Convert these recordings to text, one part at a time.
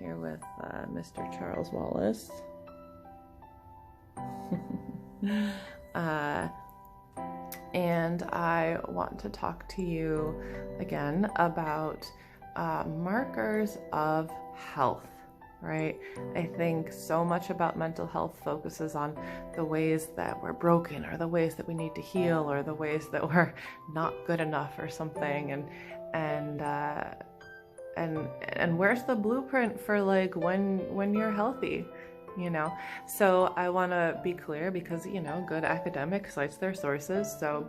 here with Mr. Charles Wallace. And I want to talk to you again about markers of health, right? I think so much about mental health focuses on the ways that we're broken, or the ways that we need to heal, or the ways that we're not good enough or something. And where's the blueprint for like when you're healthy? So I want to be clear, because good academic cites their sources. So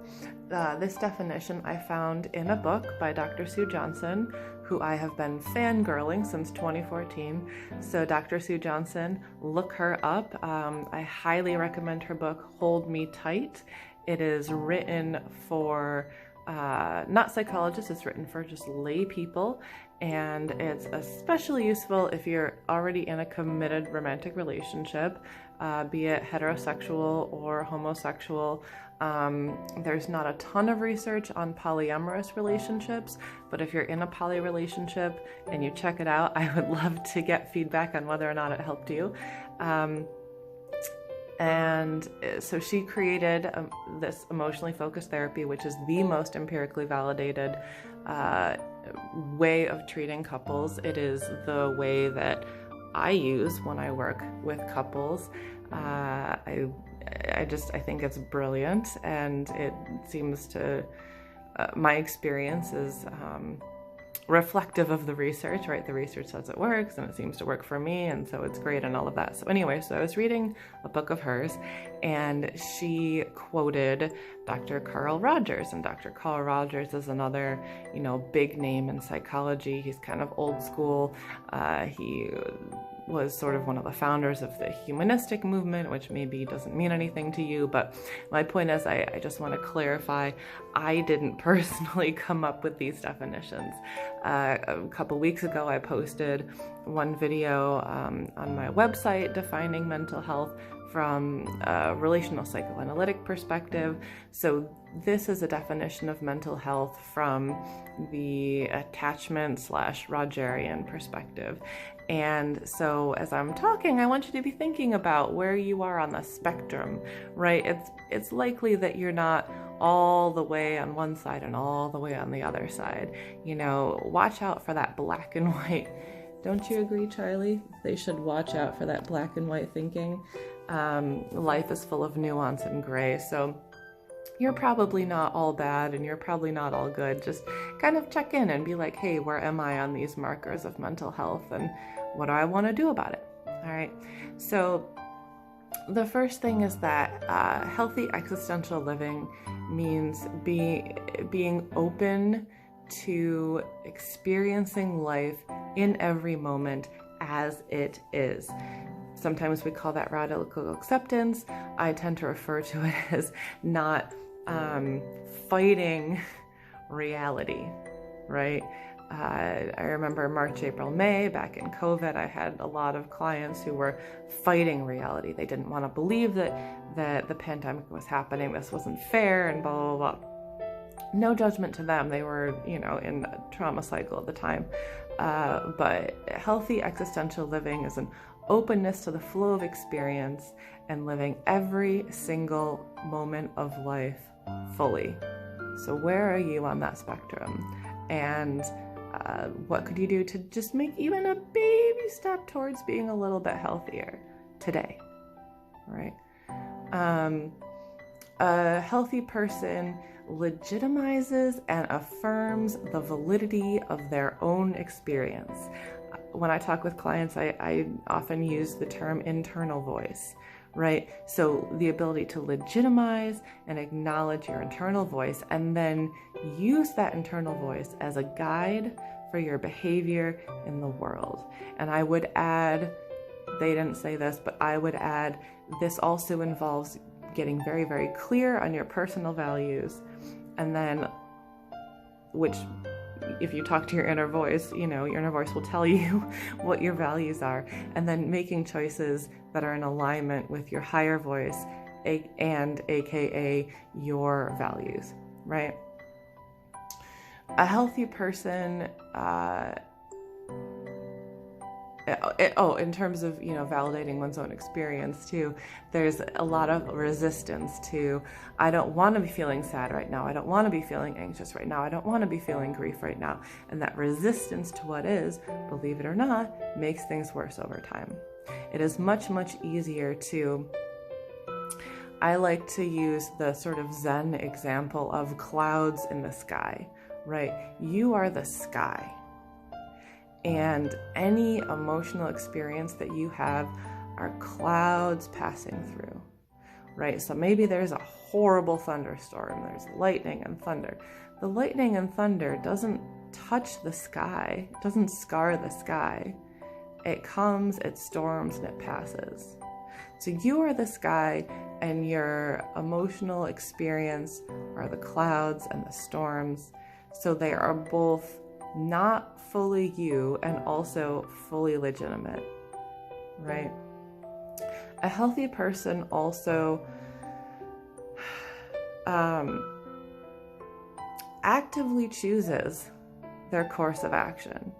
this definition I found in a book by Dr. Sue Johnson, who I have been fangirling since 2014. So Dr. Sue Johnson, look her up. I highly recommend her book, Hold Me Tight. It is written for not psychologists, it's written for just lay people, and it's especially useful if you're already in a committed romantic relationship, be it heterosexual or homosexual. There's not a ton of research on polyamorous relationships, but if you're in a poly relationship and you check it out, I would love to get feedback on whether or not it helped you. And so she created this emotionally focused therapy, which is the most empirically validated way of treating couples. It is the way that I use when I work with couples. I think it's brilliant, and it seems to, my experience is reflective of the research, right? The research says it works, and it seems to work for me, and so it's great and all of that. So anyway, so I was reading a book of hers, and she quoted Dr. Carl Rogers, and Dr. Carl Rogers is another, big name in psychology. He's kind of old school. He was sort of one of the founders of the humanistic movement, which maybe doesn't mean anything to you, but my point is, I just want to clarify, I didn't personally come up with these definitions. A couple weeks ago, I posted one video on my website defining mental health from a relational psychoanalytic perspective. So this is a definition of mental health from the attachment/Rogerian perspective. And so as I'm talking, I want you to be thinking about where you are on the spectrum, right? It's likely that you're not all the way on one side and all the way on the other side. Watch out for that black and white. Don't you agree, Charlie? They should watch out for that black and white thinking. Life is full of nuance and gray, so you're probably not all bad and you're probably not all good. Just kind of check in and be like, hey, where am I on these markers of mental health, and what do I want to do about it? All right. So the first thing is that healthy existential living means being open to experiencing life in every moment as it is. Sometimes we call that radical acceptance. I tend to refer to it as not fighting reality, right? I remember March, April, May, back in COVID, I had a lot of clients who were fighting reality. They didn't want to believe that the pandemic was happening, this wasn't fair, and blah, blah, blah. No judgment to them. They were, in a trauma cycle at the time. But healthy existential living is an openness to the flow of experience and living every single moment of life fully. So where are you on that spectrum? And what could you do to just make even a baby step towards being a little bit healthier today, right? A healthy person legitimizes and affirms the validity of their own experience. When I talk with clients, I often use the term internal voice, right? So the ability to legitimize and acknowledge your internal voice, and then use that internal voice as a guide for your behavior in the world. And I would add, they didn't say this, but I would add, this also involves getting very, very clear on your personal values, and then, which, if you talk to your inner voice, your inner voice will tell you what your values are, and then making choices that are in alignment with your higher voice and AKA your values, right? A healthy person in terms of, validating one's own experience too, there's a lot of resistance to, I don't want to be feeling sad right now. I don't want to be feeling anxious right now. I don't want to be feeling grief right now. And that resistance to what is, believe it or not, makes things worse over time. It is much, much easier to, I like to use the sort of Zen example of clouds in the sky, right? You are the sky. And any emotional experience that you have are clouds passing through, right? So maybe there's a horrible thunderstorm, there's lightning and thunder. The lightning and thunder doesn't touch the sky, it doesn't scar the sky. It comes, it storms, and it passes. So you are the sky, and your emotional experience are the clouds and the storms. So they are both not fully you and also fully legitimate, right? A healthy person also actively chooses their course of action.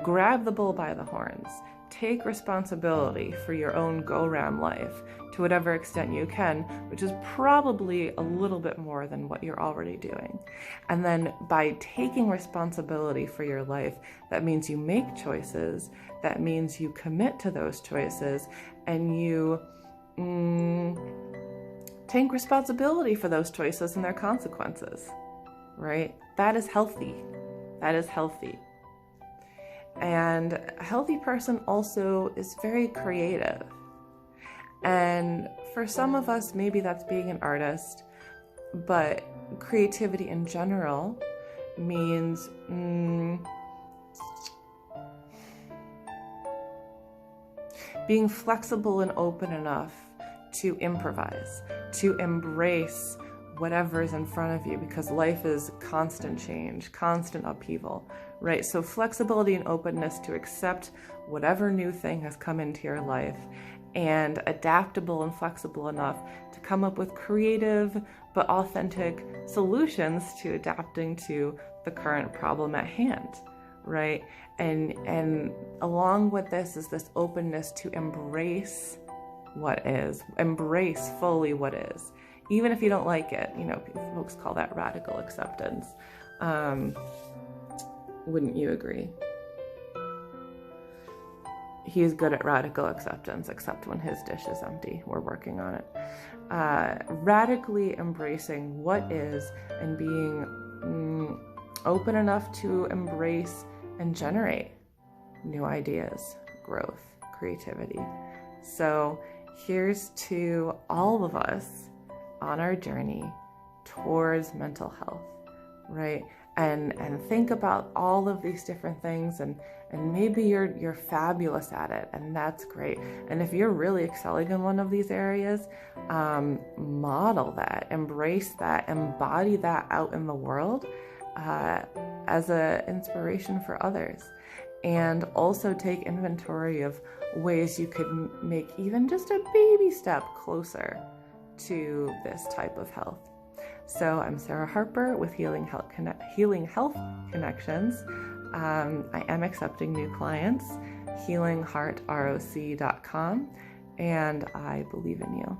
Grab the bull by the horns. Take responsibility for your own go-round life to whatever extent you can, which is probably a little bit more than what you're already doing. And then by taking responsibility for your life, that means you make choices, that means you commit to those choices, and you take responsibility for those choices and their consequences, right? That is healthy. That is healthy. And a healthy person also is very creative. And for some of us, maybe that's being an artist, but creativity in general means being flexible and open enough to improvise, to embrace whatever is in front of you, because life is constant change, constant upheaval, right? So flexibility and openness to accept whatever new thing has come into your life, and adaptable and flexible enough to come up with creative but authentic solutions to adapting to the current problem at hand, right? And along with this is this openness to embrace what is, embrace fully what is. Even if you don't like it, folks call that radical acceptance. Wouldn't you agree? He's good at radical acceptance, except when his dish is empty. We're working on it. Radically embracing what is and being open enough to embrace and generate new ideas, growth, creativity. So here's to all of us on our journey towards mental health, right? And think about all of these different things, and maybe you're fabulous at it, and that's great. And if you're really excelling in one of these areas, model that, embrace that, embody that out in the world as an inspiration for others. And also take inventory of ways you could make even just a baby step closer to this type of health. So I'm Sarah Harper with Healing Health Connections. I am accepting new clients, healingheartroc.com, and I believe in you.